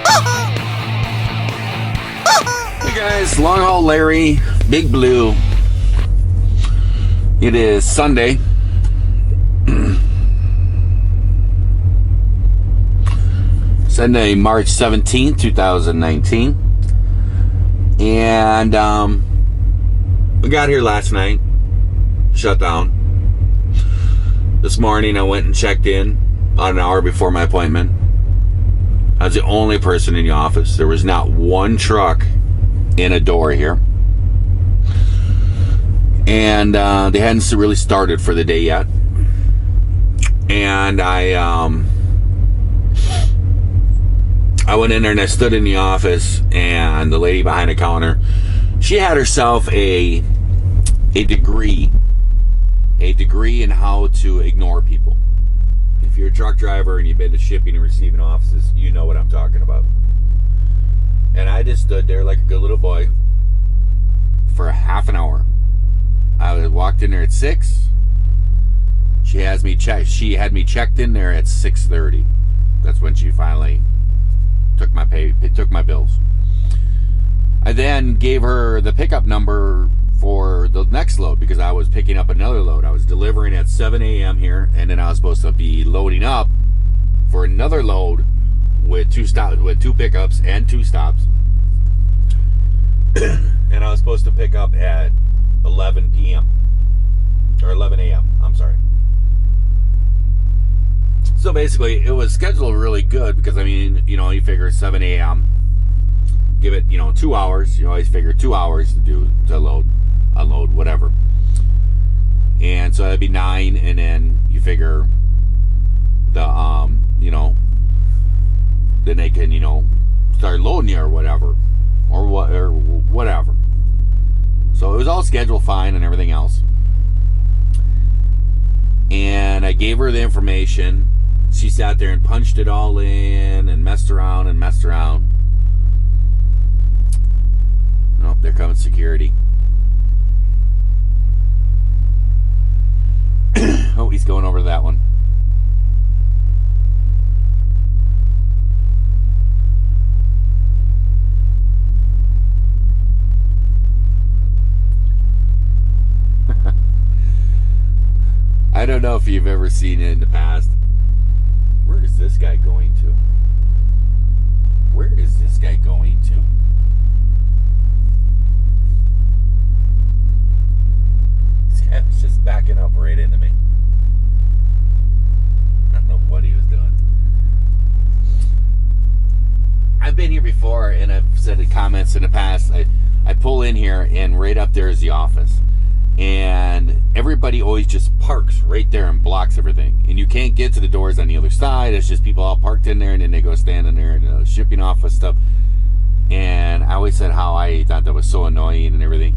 Hey guys, Long Haul Larry, Big Blue. It is Sunday. Sunday, March 17th, 2019. And we got here last night. Shut down. This morning I went and checked in about an hour before my appointment. I was the only person in the office. There was not one truck in a door here. And they hadn't really started for the day yet. And I went in there and I stood in the office, and the lady behind the counter, she had herself a degree in how to ignore people. If you're a truck driver and you've been to shipping and receiving offices, you know what I'm talking about. And I just stood there like a good little boy for half an hour. I walked in there at 6. She had me checked in there at 6:30. That's when she finally took my bills. I then gave her the pickup number for the next load because I was picking up another load. I was delivering at 7 a.m. here, and then I was supposed to be loading up for another load with two pickups and 2 stops. And I was supposed to pick up at 11 p.m. or 11 a.m. I'm sorry. So basically, it was scheduled really good because, I mean, you figure 7 a.m., give it, 2 hours. You always figure 2 hours to unload, whatever. And so that'd be 9, and then you figure the, then they can, start loading you or whatever. Or whatever. So it was all scheduled fine and everything else. And I gave her the information. She sat there and punched it all in and messed around. Oh, there comes security. Oh, he's going over to that one. I don't know if you've ever seen it in the past. Where is this guy going to? This guy was just backing up right into me. I don't know what he was doing. I've been here before, and I've said in comments in the past, I pull in here, and right up there is the office. And everybody always just parks right there and blocks everything. And you can't get to the doors on the other side. It's just people all parked in there, and then they go stand in there and shipping office stuff. And I always said how I thought that was so annoying and everything.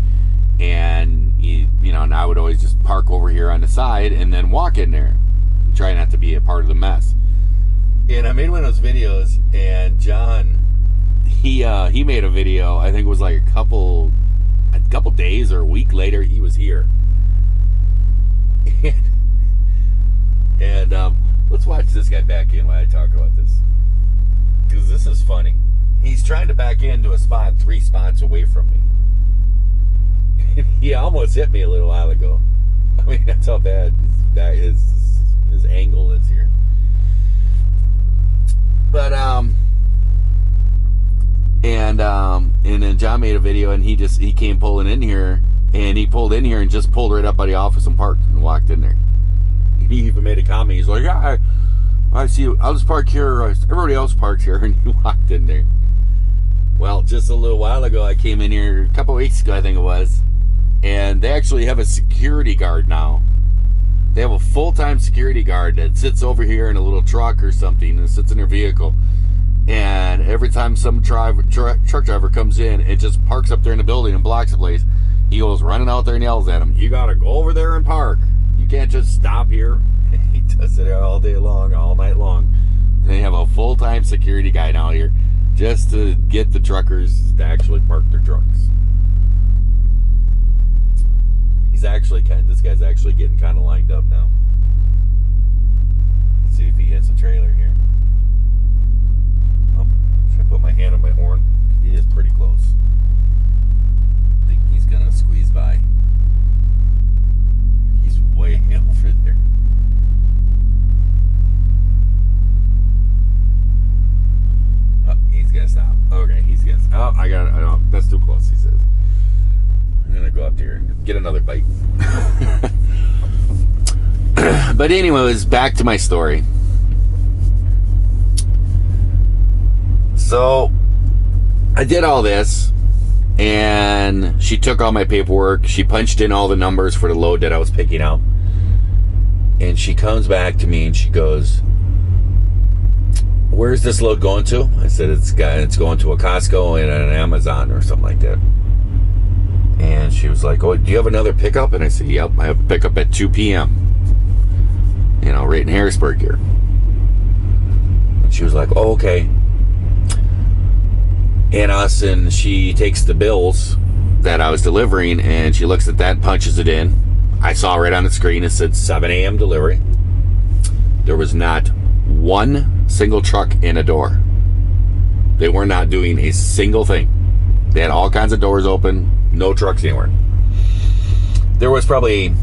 And, and I would always just park over here on the side and then walk in there. Try not to be a part of the mess. And I made one of those videos, and John, he made a video, I think it was like a couple days or a week later, he was here. And let's watch this guy back in while I talk about this, because this is funny. He's trying to back into a spot 3 spots away from me. He almost hit me a little while ago. I mean, that's how bad his angle is here. But and then John made a video, and he came pulling in here, and he pulled in here and just pulled right up by the office and parked and walked in there. He even made a comment. He's like, "Yeah, I see you. I'll just park here. Everybody else parks here," and he walked in there. Well, just a little while ago, I came in here, a couple weeks ago, I think it was, and they actually have a security guard now. They have a full-time security guard that sits over here in a little truck or something and sits in their vehicle. And every time some truck driver comes in, it just parks up there in the building and blocks the place. He goes running out there and yells at him, "You gotta go over there and park. You can't just stop here." He does it all day long, all night long. They have a full-time security guy now here just to get the truckers to actually park their trucks. This guy's actually getting kind of lined up now. Let's see if he hits a trailer here. Oh, should I put my I don't, that's too close, he says. I'm going to go up here and get another bite. But anyways, back to my story. So, I did all this, and she took all my paperwork. She punched in all the numbers for the load that I was picking up. And she comes back to me and she goes, "Where's this load going to?" I said, it's going to a Costco and an Amazon or something like that. And she was like, "Oh, do you have another pickup?" And I said, "Yep, I have a pickup at 2 p.m. Right in Harrisburg here." And she was like, "Oh, okay." And she takes the bills that I was delivering, and she looks at that, punches it in. I saw right on the screen, it said 7 a.m. delivery. There was not one single truck in a door. They were not doing a single thing. They had all kinds of doors open, no trucks anywhere. There was probably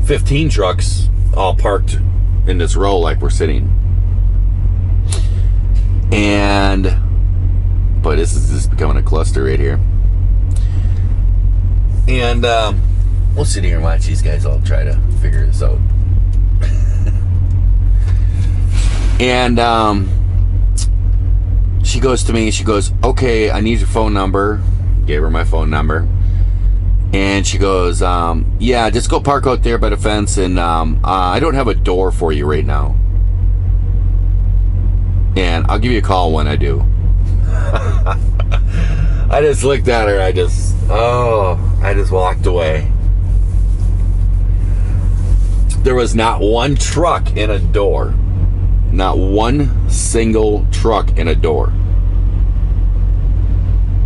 15 trucks all parked in this row like we're sitting. But this is just becoming a cluster right here. And we'll sit here and watch these guys all try to figure this out. And she goes to me, she goes, "Okay, I need your phone number." Gave her my phone number. And she goes, "Yeah, just go park out there by the fence, and I don't have a door for you right now. And I'll give you a call when I do." I just looked at her, I just walked away. There was not one truck in a door. Not one single truck in a door.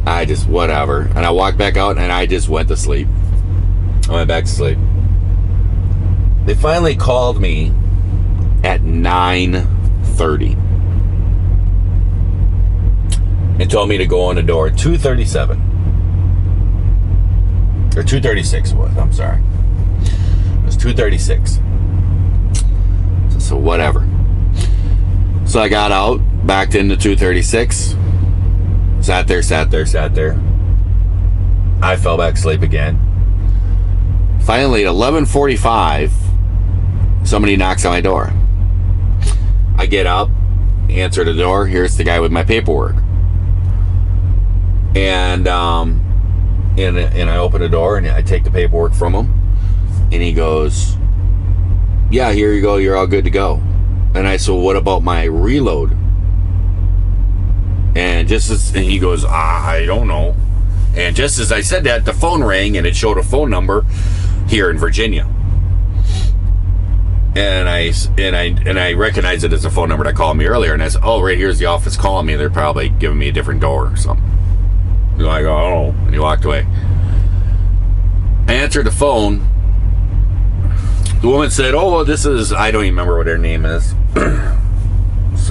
I just, whatever. And I walked back out and I just went to sleep. I went back to sleep. They finally called me at 9:30 and told me to go on the door at 2:37. Or 2:36 it was, I'm sorry. It was 2:36. So whatever. So I got out, backed into 236, sat there. I fell back asleep again. Finally, at 11:45, somebody knocks on my door. I get up, answer the door. Here's the guy with my paperwork. And I open the door and I take the paperwork from him. And he goes, "Yeah, here you go. You're all good to go." And I said, "Well, what about my reload?" And he goes, "I don't know." And just as I said that, the phone rang and it showed a phone number here in Virginia. And I recognized it as a phone number that called me earlier. And I said, "Oh, right here's the office calling me. They're probably giving me a different door or something." And I go, "Oh," and he walked away. I answered the phone. The woman said, "Oh, well, this is," I don't even remember what her name is.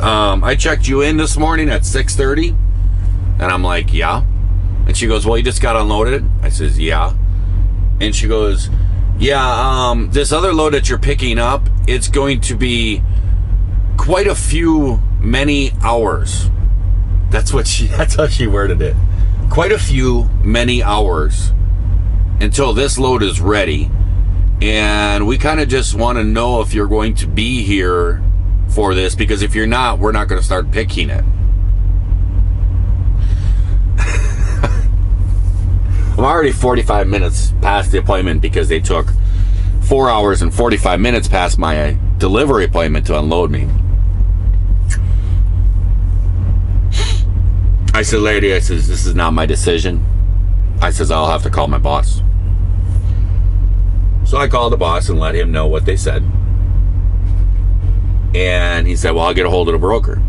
"I checked you in this morning at 6:30. And I'm like, "Yeah." And she goes, "Well, you just got unloaded?" I says, "Yeah." And she goes, "Yeah, this other load that you're picking up, it's going to be quite a few, many hours." That's how she worded it. Quite a few, many hours until this load is ready. And we kind of just want to know if you're going to be here for this, because if you're not, we're not going to start picking it. I'm already 45 minutes past the appointment because they took 4 hours and 45 minutes past my delivery appointment to unload me. I said, "Lady," I says, "this is not my decision." I says, "I'll have to call my boss." So I called the boss and let him know what they said. And he said, "Well, I'll get a hold of the broker."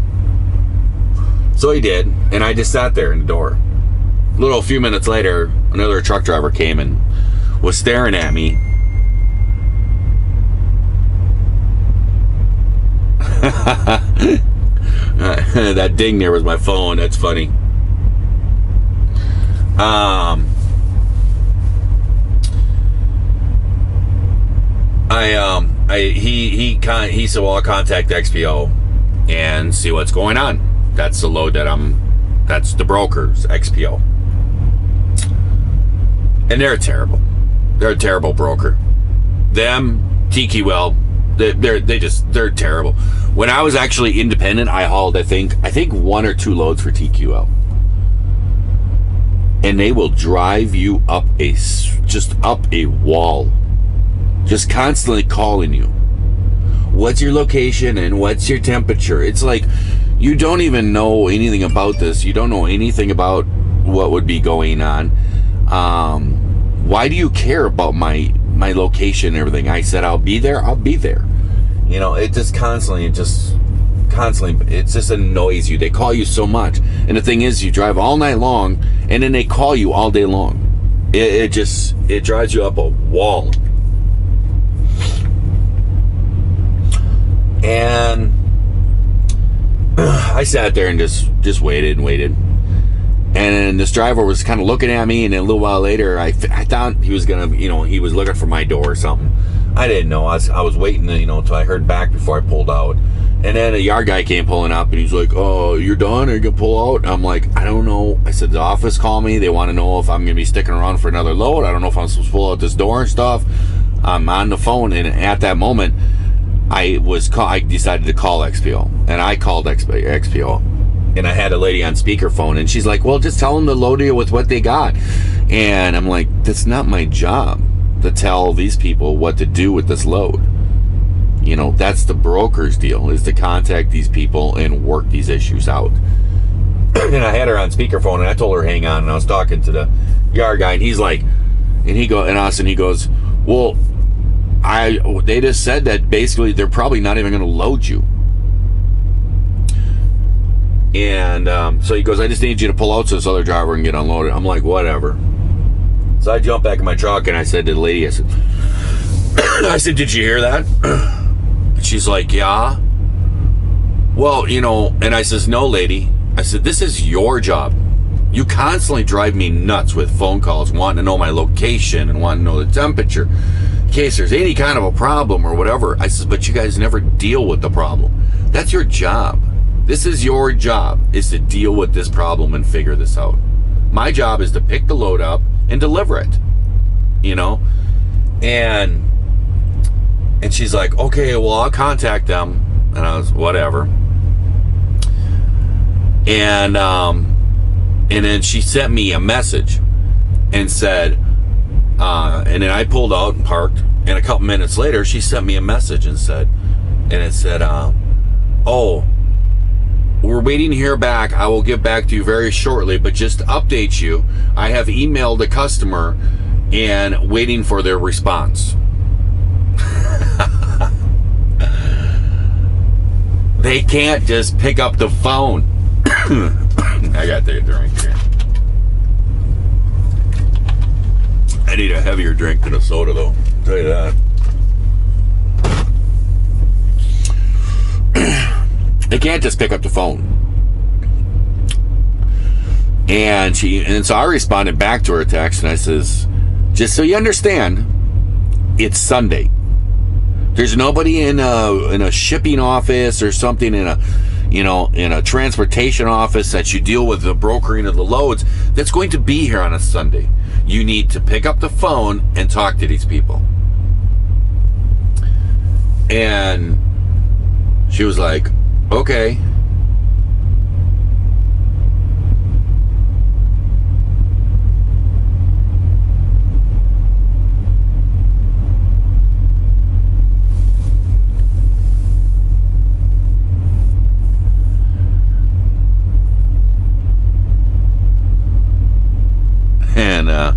So he did, and I just sat there in the door. A few minutes later, another truck driver came and was staring at me. That ding there was my phone. That's funny. He said, "Well, I'll contact XPO and see what's going on. That's the load that I'm That's the brokers, XPO. And they're terrible. They're a terrible broker. Them, TQL, they're terrible. When I was actually independent, I hauled, I think 1 or 2 loads for TQL. And they will drive you up a wall. Just constantly calling you. What's your location and what's your temperature? It's like, you don't even know anything about this. You don't know anything about what would be going on. Why do you care about my location and everything? I said, I'll be there. You know, it just constantly, it just annoys you. They call you so much. And the thing is, you drive all night long, and then they call you all day long. It drives you up a wall. And I sat there and just waited and waited. And this driver was kind of looking at me, and then a little while later, I thought he was gonna, he was looking for my door or something. I didn't know. I was waiting, until I heard back before I pulled out. And then a yard guy came pulling up, and he's like, "Oh, you're done? Are you gonna pull out?" I'm like, "I don't know." I said, "The office called me. They want to know if I'm gonna be sticking around for another load. I don't know if I'm supposed to pull out this door and stuff." I'm on the phone, and at that moment, I decided to call XPO, and I called XPO. And I had a lady on speakerphone, and she's like, "Well, just tell them to load you with what they got." And I'm like, that's not my job to tell these people what to do with this load. That's the broker's deal, is to contact these people and work these issues out. And I had her on speakerphone, and I told her, hang on, and I was talking to the yard guy, and he's like, he goes, "Well, they just said that basically they're probably not even going to load you." And so he goes, "I just need you to pull out so this other driver can get unloaded." I'm like, whatever. So I jumped back in my truck, and I said to the lady, I said, "Did you hear that?" She's like, "Yeah." "Well, and I says, "No, lady." I said, "This is your job. You constantly drive me nuts with phone calls, wanting to know my location and wanting to know the temperature in case there's any kind of a problem or whatever." I says, "But you guys never deal with the problem. That's your job. This is your job, is to deal with this problem and figure this out. My job is to pick the load up and deliver it." And she's like, "Okay, well, I'll contact them." And I was, whatever. And then she sent me a message and said, and then I pulled out and parked, and a couple minutes later, she sent me a message and it said, "Oh, we're waiting to hear back. I will get back to you very shortly, but just to update you, I have emailed the customer and waiting for their response." They can't just pick up the phone. I gotta take a drink here. I need a heavier drink than a soda, though. I'll tell you that. They can't just pick up the phone. And so I responded back to her text, and I says, "Just so you understand, it's Sunday. There's nobody in a shipping office or something in a transportation office that you deal with the brokering of the loads that's going to be here on a Sunday. You need to pick up the phone and talk to these people." And she was like, "Okay." And I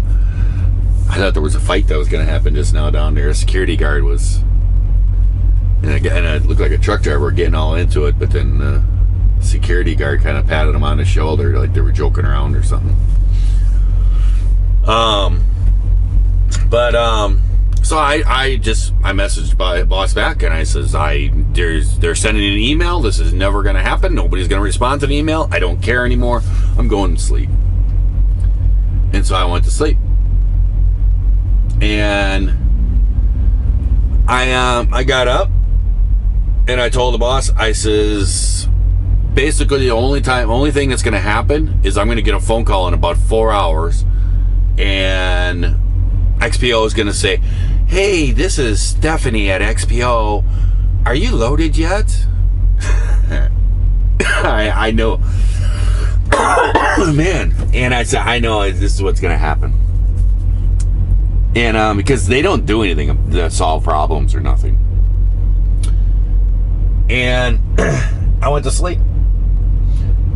thought there was a fight that was going to happen just now down there. A security guard was, and it looked like a truck driver getting all into it, but then the security guard kind of patted him on the shoulder like they were joking around or something. So I messaged my boss back, and I says, they're sending an email. This is never going to happen. Nobody's going to respond to the email. I don't care anymore. I'm going to sleep. And so I went to sleep. And I got up, and I told the boss, I says, basically the only thing that's going to happen is I'm going to get a phone call in about 4 hours, and XPO is going to say, "Hey, this is Stephanie at XPO. Are you loaded yet?" I know. Man. And I said, I know this is what's going to happen. And because they don't do anything to solve problems or nothing. And I went to sleep.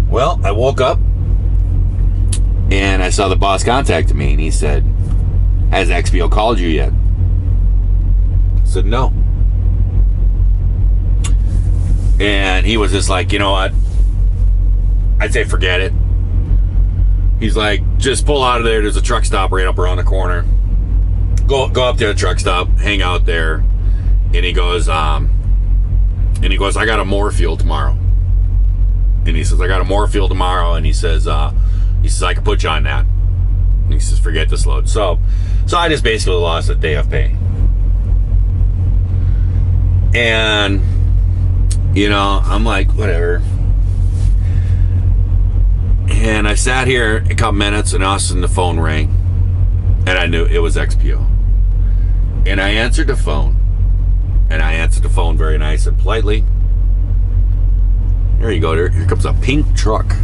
Well, I woke up and I saw the boss contacted me, and he said, "Has XPO called you yet?" I said, "No." And he was just like, "You know what? I'd say forget it." He's like, "Just pull out of there. There's a truck stop right up around the corner. Go up to the truck stop, hang out there." And he goes, "I got a Moorfield tomorrow." And he says, "I got a Moorfield tomorrow." And he says, "I can put you on that." And he says, "Forget this load." So I just basically lost a day of pay. And, I'm like, whatever. And I sat here a couple minutes, and all of a sudden the phone rang. And I knew it was XPO. And I answered the phone. And I answered the phone very nice and politely. There you go. Here comes a pink truck.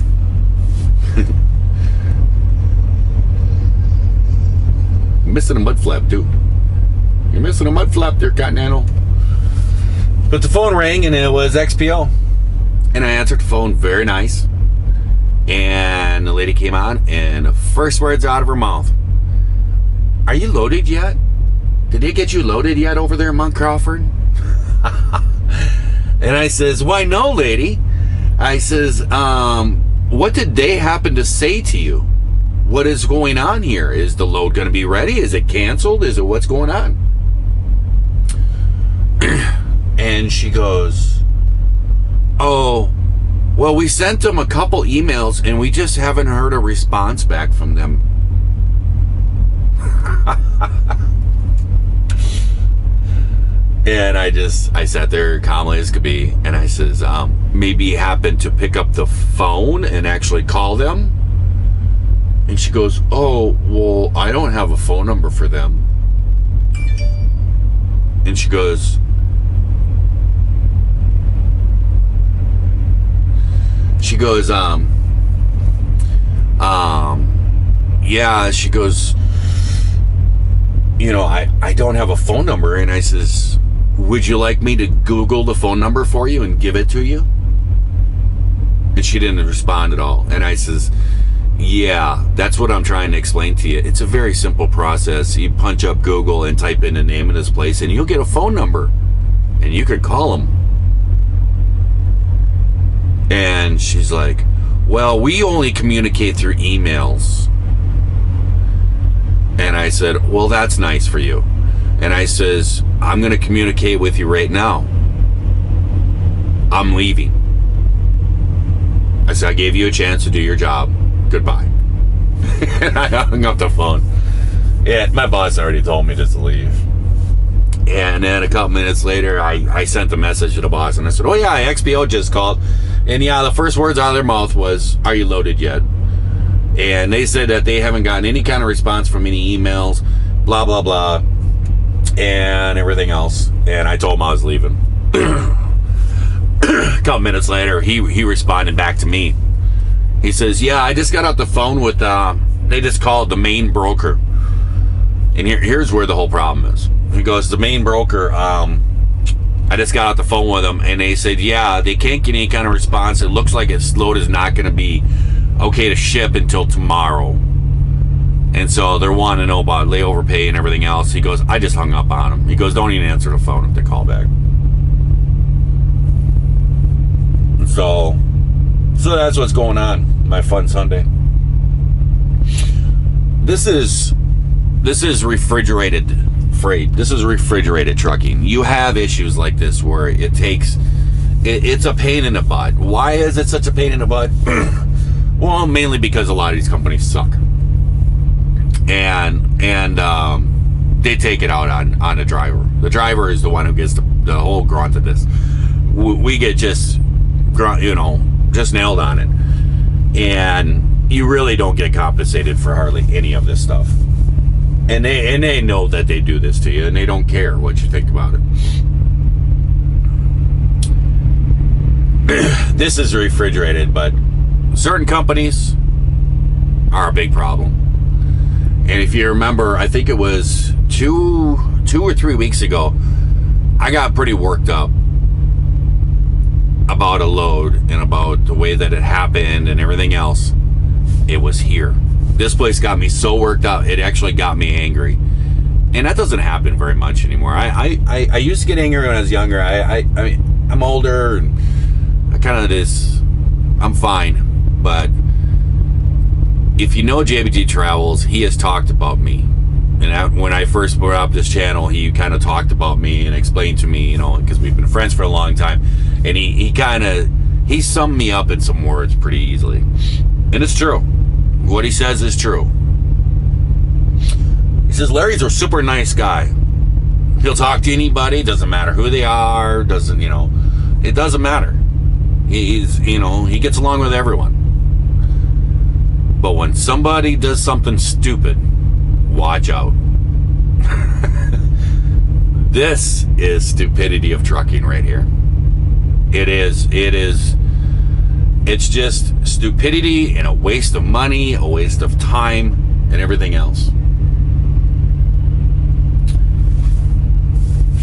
Missing a mud flap, too. You're missing a mud flap there, Continental. But the phone rang, and it was XPO. And I answered the phone very nice. And the lady came on, and the first words out of her mouth, "Are you loaded yet? Did they get you loaded yet over there in Mount Crawford?" And I says, "Why, no, lady." I says, "What did they happen to say to you? What is going on here? Is the load going to be ready? Is it canceled? Is it what's going on?" And she goes, "Oh, well, we sent them a couple emails, and we just haven't heard a response back from them." And I sat there calmly as could be, and I says, "Maybe you happen to pick up the phone and actually call them?" And she goes, "Oh, well, I don't have a phone number for them." And she goes, "Yeah," she goes, I don't have a phone number." And I says, "Would you like me to Google the phone number for you and give it to you?" And she didn't respond at all. And I says, "Yeah, that's what I'm trying to explain to you. It's a very simple process. You punch up Google and type in the name of this place, and you'll get a phone number, and you could call them." And she's like, "Well, we only communicate through emails." And I said, "Well, that's nice for you." And I says, "I'm going to communicate with you right now. I'm leaving." I said, "I gave you a chance to do your job. Goodbye." And I hung up the phone. Yeah, my boss already told me just to leave. And then a couple minutes later, I sent a message to the boss, and I said, "Oh yeah, XPO just called. And yeah, the first words out of their mouth was, 'Are you loaded yet?' And they said that they haven't gotten any kind of response from any emails, blah, blah, blah, and everything else." And I told him I was leaving. A couple minutes later, he responded back to me. He says, "Yeah, I just got off the phone with, they just called the main broker. And here's where the whole problem is." He goes, "The main broker, I just got off the phone with them, and they said, yeah, they can't get any kind of response. It looks like its load is not going to be okay to ship until tomorrow. And so they're wanting to know about layover pay and everything else." He goes, "I just hung up on them." He goes, "Don't even answer the phone if they call back." So that's what's going on, my fun Sunday. This is refrigerated freight. This is refrigerated trucking. You have issues like this where it's a pain in the butt. Why is it such a pain in the butt? Well, mainly because a lot of these companies suck. And they take it out on the driver. The driver is the one who gets the whole grunt of this. We get just just nailed on it. And you really don't get compensated for hardly any of this stuff. And they know that they do this to you, and they don't care what you think about it. This is refrigerated, but certain companies are a big problem. And if you remember, I think it was two or 3 weeks ago, I got pretty worked up about a load and about the way that it happened and everything else. It was here. This place got me so worked up, it actually got me angry. And that doesn't happen very much anymore. I used to get angry when I was younger. I mean, I'm older and I kind of just, I'm fine. But if you know JBG Travels, he has talked about me. And when I first brought up this channel, he kind of talked about me and explained to me, you know, because we've been friends for a long time. And he summed me up in some words pretty easily. And it's true. What he says is true. He says Larry's a super nice guy. He'll talk to anybody, doesn't matter who they are, it doesn't matter. He gets along with everyone. But when somebody does something stupid, watch out. This is stupidity of trucking right here. It's just stupidity and a waste of money, a waste of time, and everything else.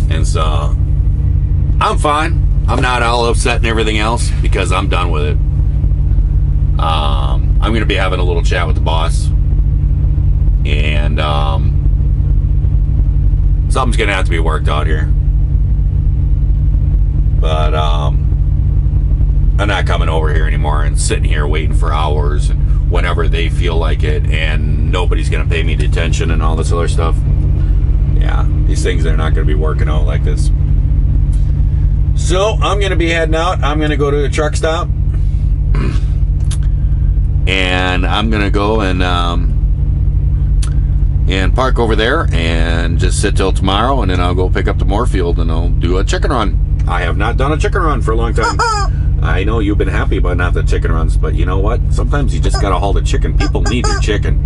And so, I'm fine. I'm not all upset and everything else because I'm done with it. I'm going to be having a little chat with the boss. And something's going to have to be worked out here. But I'm not coming over here anymore and sitting here waiting for hours and whenever they feel like it, and nobody's going to pay me attention and all this other stuff. Yeah, these things are not going to be working out like this. So I'm going to be heading out. I'm going to go to a truck stop. And I'm going to go and park over there and just sit till tomorrow, and then I'll go pick up the Moorfield and I'll do a chicken run. I have not done a chicken run for a long time. I know you've been happy about not the chicken runs, but you know what? Sometimes you just gotta haul the chicken. People need your chicken.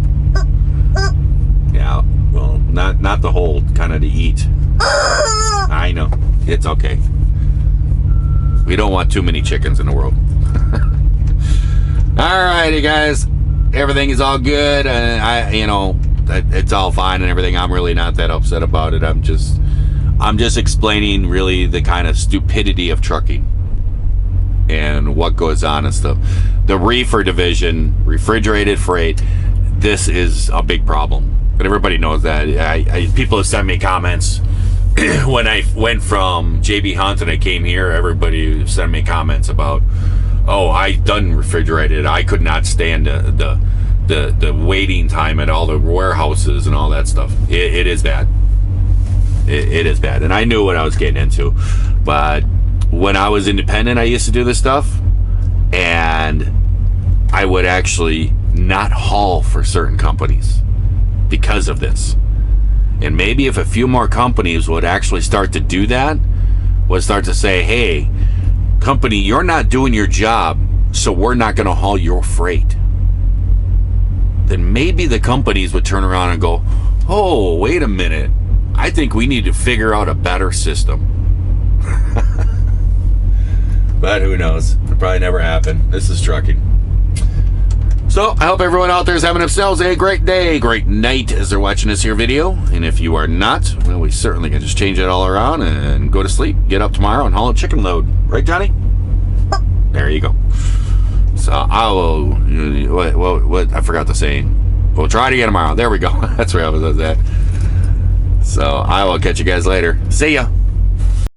Yeah, well, not the whole, kind of to eat. I know. It's okay. We don't want too many chickens in the world. Alrighty, guys. Everything is all good. It's all fine and everything. I'm really not that upset about it. I'm just explaining really the kind of stupidity of trucking and what goes on and stuff. The reefer division, refrigerated freight, this is a big problem. But everybody knows that. People have sent me comments when I went from JB Hunt and I came here. Everybody sent me comments about, oh, I done refrigerated. I could not stand the waiting time at all the warehouses and all that stuff. It is bad. It is bad. And I knew what I was getting into. But when I was independent, I used to do this stuff. And I would actually not haul for certain companies because of this. And maybe if a few more companies would actually start to do that, would start to say, hey, company, you're not doing your job, so we're not going to haul your freight. Then maybe the companies would turn around and go, oh, wait a minute. I think we need to figure out a better system. But who knows? It'll probably never happen. This is trucking. So I hope everyone out there is having themselves a great day, great night as they're watching this here video. And if you are not, well, we certainly can just change it all around and go to sleep. Get up tomorrow and haul a chicken load. Right, Johnny? There you go. So I will, what I forgot to say. We'll try it again tomorrow. There we go. That's where I was at. So I will catch you guys later. See ya.